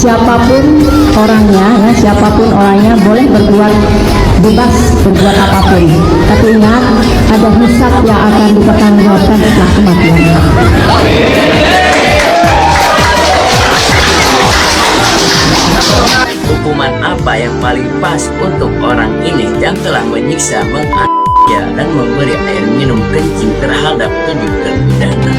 siapapun orangnya boleh berbuat bebas berbuat apapun. Tapi ingat, ada hisab yang akan dipertanggungjawabkan setelah kematian. Hukuman apa yang paling pas untuk orang ini yang telah menyiksa, menganiaya, dan memberi air minum kencing terhadap 7 terpidana?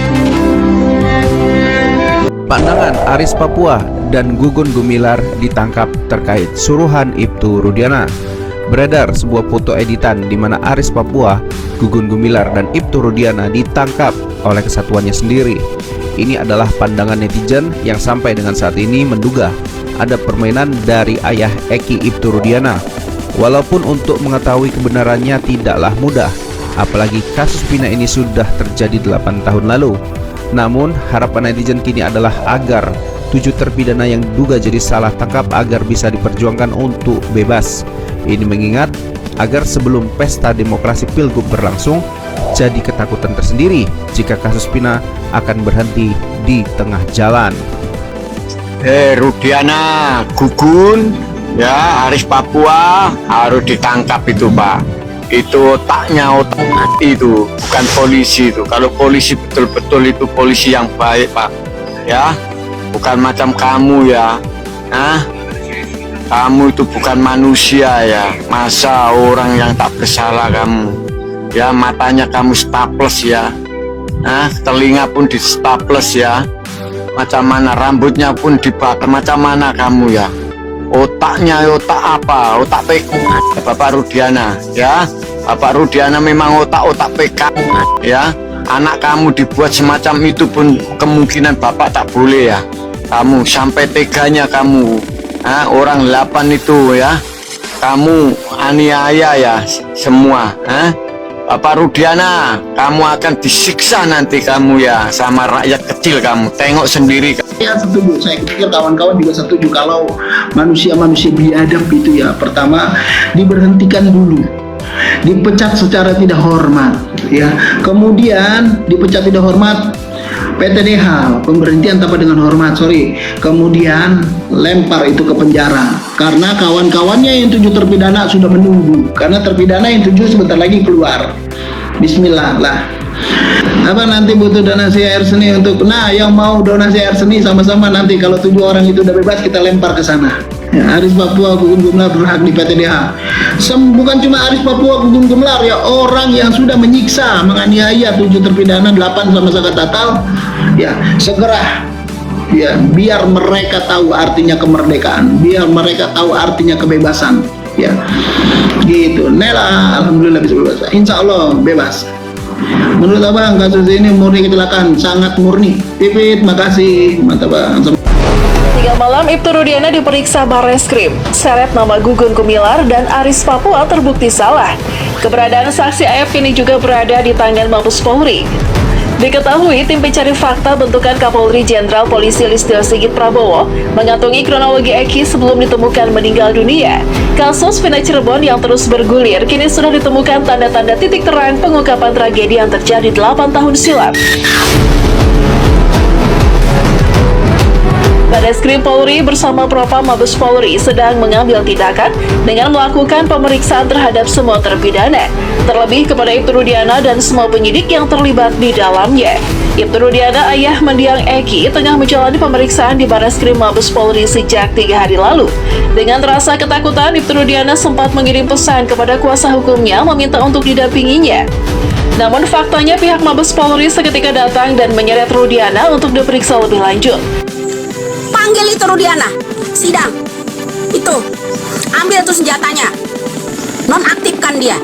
Pandangan Aris Papua dan Gugun Gumilar ditangkap terkait suruhan Ibtu Rudiana. Beredar sebuah foto editan di mana Aris Papua, Gugun Gumilar, dan Ibtu Rudiana ditangkap oleh kesatuannya sendiri. Ini adalah pandangan netizen yang sampai dengan saat ini menduga ada permainan dari ayah Eki Ibtu Rudiana. Walaupun untuk mengetahui kebenarannya tidaklah mudah, apalagi kasus Pina ini sudah terjadi 8 tahun lalu. Namun harapan netizen kini adalah agar 7 terpidana yang diduga jadi salah tangkap agar bisa diperjuangkan untuk bebas. Ini mengingat agar sebelum pesta demokrasi Pilgub berlangsung, jadi ketakutan tersendiri jika kasus Pina akan berhenti di tengah jalan. Rudiana, Gugun, ya, Aris Papua harus ditangkap itu, Pak. Itu otak itu, bukan polisi itu. Kalau polisi betul-betul itu polisi yang baik, Pak. Ya, bukan macam kamu ya. Kamu itu bukan manusia ya. Masa orang yang tak bersalah kamu. Ya, matanya kamu staples ya. Telinga pun di staples ya. Macam mana rambutnya pun dibakar, macam mana kamu ya. Otaknya otak apa? Otak PK Bapak Rudiana ya. Bapak Rudiana memang otak-otak PK ya. Anak kamu dibuat semacam itu pun kemungkinan Bapak tak boleh ya. Kamu sampai teganya kamu orang 8 itu ya. Kamu aniaya ya semua. Bapak Rudiana, kamu akan disiksa nanti kamu ya sama rakyat kecil kamu. Tengok sendiri. Ya setuju, saya pikir kawan-kawan juga setuju kalau manusia-manusia biadab itu ya, pertama diberhentikan dulu, dipecat secara tidak hormat ya, kemudian dipecat tidak hormat PTDH, pemberhentian tanpa dengan hormat, kemudian lempar itu ke penjara karena kawan-kawannya yang 7 terpidana sudah menunggu, karena terpidana yang 7 sebentar lagi keluar. Bismillah lah. Apa nanti butuh donasi air seni untuk, yang mau donasi air seni sama-sama nanti kalau 7 orang itu udah bebas kita lempar ke sana. Ya, Aris Papua, Gugun Gumilar berhak di PTDH. Bukan cuma Aris Papua, Gugun Gumilar ya, orang yang sudah menyiksa, menganiaya 7 terpidana, 8 sama Zakat Tatal, ya segera ya, biar mereka tahu artinya kemerdekaan, biar mereka tahu artinya kebebasan ya. Gitu. Nela alhamdulillah bisa bebas. Insya Allah bebas. Menurut abang kasus ini murni kecelakaan, sangat murni. Pipit, makasih, mantap bang. 3 malam Ibtu Rudiana diperiksa Barreskrim. Seret nama Gugun Gumilar dan Aris Papua terbukti salah. Keberadaan saksi AF kini juga berada di tangan Mabes Polri. Diketahui tim pencari fakta bentukan Kapolri Jenderal Polisi Listio Sigit Prabowo mengantongi kronologi Eki sebelum ditemukan meninggal dunia. Kasus Vina Cirebon yang terus bergulir kini sudah ditemukan tanda-tanda titik terang pengungkapan tragedi yang terjadi 8 tahun silam. Barreskrim Polri bersama Propam Mabes Polri sedang mengambil tindakan dengan melakukan pemeriksaan terhadap semua terpidana, terlebih kepada Ibtu Rudiana dan semua penyidik yang terlibat di dalamnya. Ibtu Rudiana, ayah mendiang Eki, tengah menjalani pemeriksaan di Barreskrim Mabes Polri sejak 3 hari lalu. Dengan rasa ketakutan, Ibtu Rudiana sempat mengirim pesan kepada kuasa hukumnya meminta untuk didampinginya. Namun faktanya pihak Mabes Polri seketika datang dan menyeret Rudiana untuk diperiksa lebih lanjut. Panggil itu Rudiana, sidang. Itu, ambil tuh senjatanya. Nonaktifkan dia.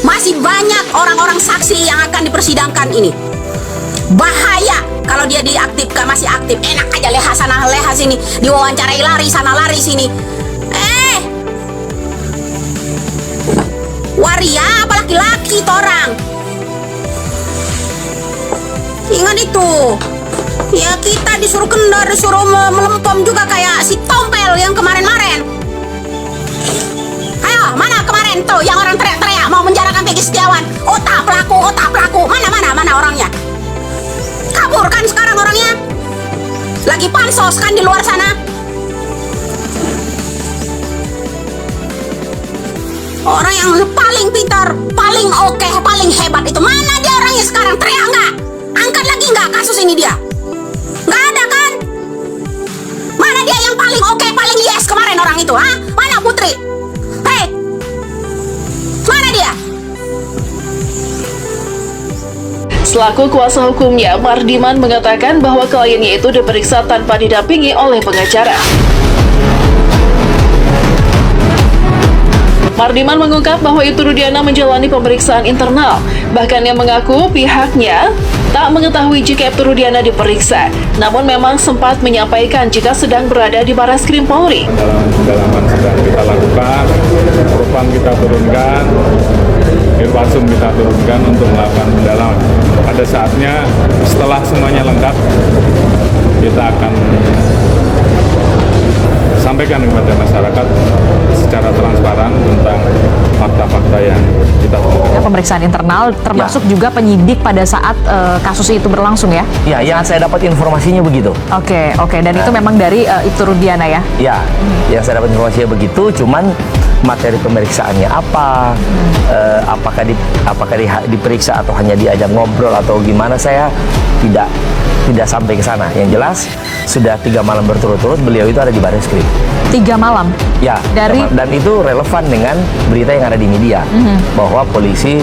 Masih banyak orang-orang saksi yang akan dipersidangkan ini. Bahaya kalau dia diaktifkan, masih aktif. Enak aja leha sana leha sini, diwawancarai lari sana lari sini. Waria apa laki-laki itu orang. Ingat itu. Ya kita disuruh kendor, disuruh melempom juga kayak si Tompel yang kemarin-kemarin. Ayo, mana kemarin tuh yang orang teriak-teriak mau menjarakan Peggy Setiawan? Otak pelaku, mana orangnya? Kabur kan sekarang orangnya? Lagi pansos kan di luar sana? Orang yang paling pintar, paling oke, paling hebat itu. Mana dia orangnya sekarang? Teriak nggak? Angkat lagi nggak kasus ini dia? Nggak ada kan? Mana dia yang paling oke, paling yes kemarin orang itu? Hah? Mana Putri? Hei, mana dia? Selaku kuasa hukumnya, Mardiman mengatakan bahwa kliennya itu diperiksa tanpa didampingi oleh pengacara. Mardiman mengungkap bahwa Ibtu Rudiana menjalani pemeriksaan internal. Bahkan ia mengaku pihaknya tak mengetahui jika Ibtu Rudiana diperiksa. Namun memang sempat menyampaikan jika sedang berada di Barreskrim Polri. Pendalaman sedang kita lakukan, propam kita turunkan, Irwasum kita turunkan untuk melakukan pendalaman. Pada saatnya setelah semuanya lengkap, kita akan sampaikan kepada masyarakat secara transparan tentang fakta-fakta yang kita temukan. Pemeriksaan internal termasuk juga penyidik pada saat kasus itu berlangsung ya? Ya, yang saya dapat informasinya begitu. Oke. Dan itu memang dari Ibtu Rudiana ya? Ya, yang saya dapat informasinya begitu, cuman materi pemeriksaannya apa, apakah diperiksa atau hanya diajak ngobrol atau gimana, saya tidak sampai ke sana. Yang jelas sudah 3 malam berturut-turut beliau itu ada di Barreskrim. 3 malam? Ya, dan itu relevan dengan berita yang ada di media bahwa polisi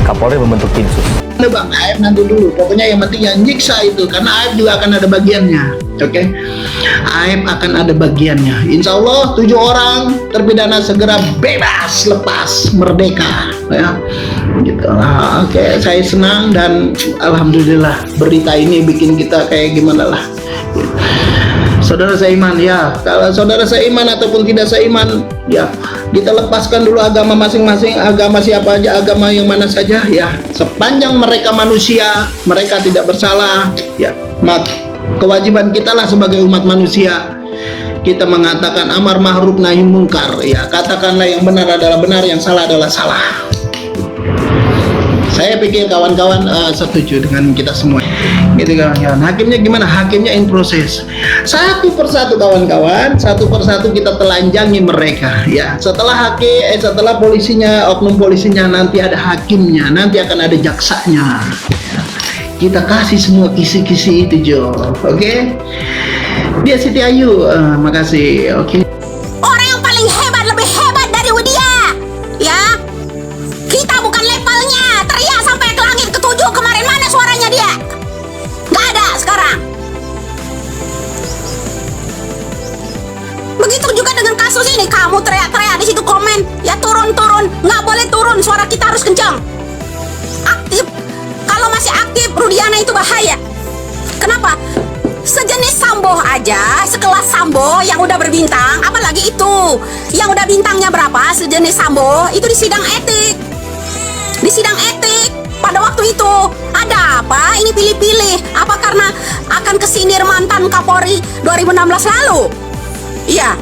Kapolri membentuk tim sus. Bang, AF nanti dulu. Pokoknya yang penting yang nyiksa itu, karena AF juga akan ada bagiannya. Oke, AF akan ada bagiannya. Insya Allah 7 orang terpidana segera bebas, lepas, merdeka. Ya, gitu lah. Oke, saya senang dan alhamdulillah berita ini bikin kita kayak gimana lah. Saudara seiman, ya, kalau saudara seiman ataupun tidak seiman, ya, kita lepaskan dulu agama masing-masing, agama siapa aja, agama yang mana saja, ya, sepanjang mereka manusia, mereka tidak bersalah, ya, kewajiban kita lah sebagai umat manusia, kita mengatakan amar ma'ruf nahi mungkar, ya, katakanlah yang benar adalah benar, yang salah adalah salah. Saya pikir kawan-kawan setuju dengan kita semua. Gitu kawan-kawan. Hakimnya gimana? Hakimnya in proses. Satu persatu kawan-kawan, satu persatu kita telanjangi mereka. Ya, setelah setelah polisinya, oknum polisinya, nanti ada hakimnya, nanti akan ada jaksanya. Ya. Kita kasih semua kisi-kisi itu, Jo. Oke? Dia Siti Ayu, makasih. Oke. Orang yang paling hebat, lebih hebat dari Widya. Ya, kita bukan levelnya. Teriak sampai ke langit ke-7 kemarin, mana suaranya dia? Gak ada sekarang. Begitu juga dengan kasus ini. Kamu teriak-teriak di situ komen, ya turun-turun. Nggak boleh turun, suara kita harus kencang. Aktif. Kalau masih aktif, Rudiana itu bahaya. Kenapa? Sejenis Sambo aja, sekelas Sambo yang udah berbintang, apalagi itu yang udah bintangnya berapa, sejenis Sambo itu di sidang etik. Di sidang etik pada waktu itu ada apa? Ini pilih-pilih. Apa karena akan kesindir mantan Kapolri 2016 lalu? Iya.